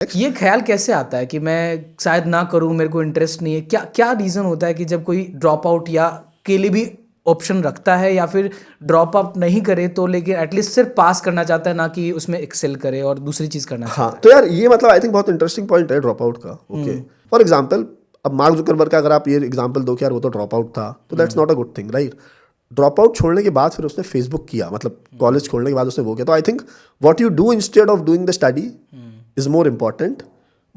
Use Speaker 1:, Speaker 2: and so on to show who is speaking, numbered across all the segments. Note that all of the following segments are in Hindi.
Speaker 1: ये ख्याल कैसे आता है कि मैं शायद ना करूं, मेरे को इंटरेस्ट नहीं है? क्या क्या रीज़न होता है कि जब कोई ड्रॉप आउट या के लिए भी ऑप्शन रखता है, या फिर ड्रॉप आउट नहीं करे तो लेकिन एटलीस्ट सिर्फ पास करना चाहता है, ना कि उसमें एक्सेल करे और दूसरी चीज़ करना
Speaker 2: हाँ,
Speaker 1: चाहता
Speaker 2: तो यार ये मतलब आई थिंक बहुत इंटरेस्टिंग पॉइंट है ड्रॉप आउट का. ओके, फॉर एग्जाम्पल अब मार्क जुकरबर्ग का अगर आप ये एग्जाम्पल दो कि यार वो तो ड्रॉप आउट था, तो that's not a good thing, right. Drop out छोड़ने के बाद फिर उसने फेसबुक किया, मतलब कॉलेज छोड़ने के बाद उसने वो किया. तो I think what you do instead of doing the study is more important.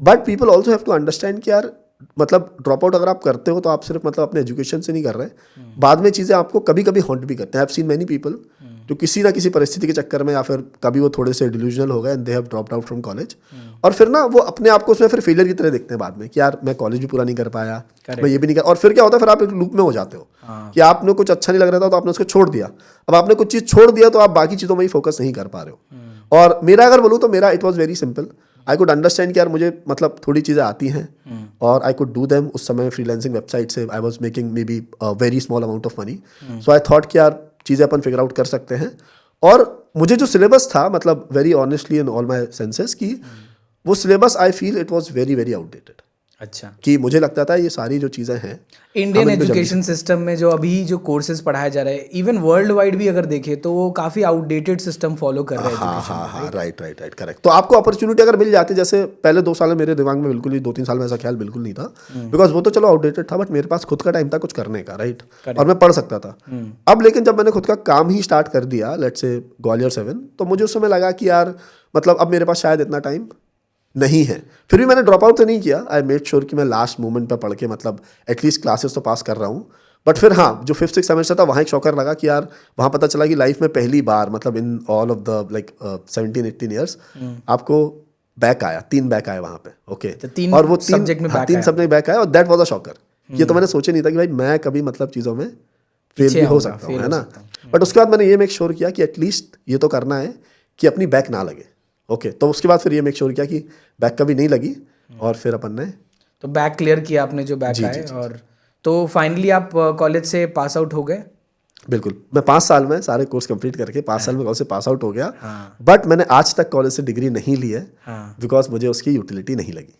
Speaker 2: But people also have to understand कि यार मतलब ड्रॉप आउट अगर आप करते हो तो आप सिर्फ मतलब अपने एजुकेशन से नहीं कर रहे, बाद में चीज़ें आपको कभी कभी हॉन्ट भी करते हैं. I have seen many people जो किसी ना किसी परिस्थिति के चक्कर में या फिर कभी वो थोड़े से डिल्यूजनल हो गए and they have dropped out from college. और फिर ना वो अपने आप को उसमें फिर फेलियर की तरह देखते हैं बाद में कि यार मैं कॉलेज भी पूरा नहीं कर पाया, मैं ये भी नहीं कर. और फिर क्या होता है, फिर आप एक लूप में हो जाते हो कि आपने कुछ अच्छा नहीं लग रहा था तो आपने उसको छोड़ दिया. अब आपने कुछ चीज़ छोड़ दिया तो आप बाकी चीज़ों में ही फोकस नहीं कर पा रहे हो. और मेरा अगर बोलूँ तो मेरा it was very simple. I could understand कि यार मुझे मतलब थोड़ी चीज़ें आती हैं और आई कुड डू देम. उस समय फ्रीलांसिंग वेबसाइट से I was making may be very small amount of money. So I thought कि यार चीज़ें अपन फिगर आउट कर सकते हैं. और मुझे जो सिलेबस था, मतलब very honestly in all my senses, कि वो syllabus I feel it was very very outdated.
Speaker 1: अच्छा,
Speaker 2: कि मुझे लगता था ये सारी जो चीज़ें हैं
Speaker 1: इंडियन एजुकेशन सिस्टम में जो अभी जो कोर्सेज पढ़ाए जा रहे हैं, इवन वर्ल्ड वाइड भी अगर देखें तो वो काफ़ी आउटडेटेड सिस्टम फॉलो कर रहे हैं एजुकेशन में.
Speaker 2: हाँ, राइट राइट राइट, करेक्ट. तो आपको अपॉर्चुनिटी अगर मिल जाती, जैसे पहले 2 साल में मेरे दिमाग में बिल्कुल ही 2-3 साल में ऐसा ख्याल बिल्कुल नहीं था, बिकॉज वो तो चलो आउटडेटेड था, बट मेरे पास खुद का टाइम था कुछ करने का, राइट. और मैं पढ़ सकता था. अब लेकिन जब मैंने खुद का काम ही स्टार्ट कर दिया, लेट्स से ग्वालियर 7, तो मुझे उस समय लगा कि यार मतलब अब मेरे पास शायद इतना टाइम नहीं है. फिर भी मैंने ड्रॉप आउट तो नहीं किया. आई मेड श्योर कि मैं लास्ट मोमेंट पे पढ़ के मतलब एटलीस्ट क्लासेस तो पास कर रहा हूँ. बट फिर हाँ, जो 5th 6th सेमेस्टर था वहाँ एक शॉकर लगा कि यार वहाँ पता चला कि लाइफ में पहली बार मतलब in all of the like 17-18 years आपको बैक आया, 3 बैक आए वहाँ पे. ओके,
Speaker 1: तो
Speaker 2: और वो 3
Speaker 1: सब्जेक्ट में
Speaker 2: तीन सब्जेक्ट बैक आया और दैट वाज अ शॉकर. ये तो मैंने सोचा नहीं था कि भाई मैं कभी मतलब चीज़ों में फेल भी हो सकता हूँ, है ना. बट उसके बाद मैंने ये मेक श्योर किया कि एटलीस्ट ये तो करना है कि अपनी बैक ना लगे. ओके, तो उसके बाद फिर ये मेक श्योर किया कि बैक कभी नहीं लगी. और फिर अपन ने
Speaker 1: तो बैक क्लियर किया आपने जो बैक आए. और तो फाइनली आप कॉलेज से पास आउट हो गए?
Speaker 2: बिल्कुल, मैं 5 साल में सारे कोर्स कंप्लीट करके 5 साल में कॉलेज से पास आउट हो गया.
Speaker 1: हाँ.
Speaker 2: बट मैंने आज तक कॉलेज से डिग्री नहीं ली है,
Speaker 1: हाँ.
Speaker 2: बिकॉज मुझे उसकी यूटिलिटी नहीं लगी.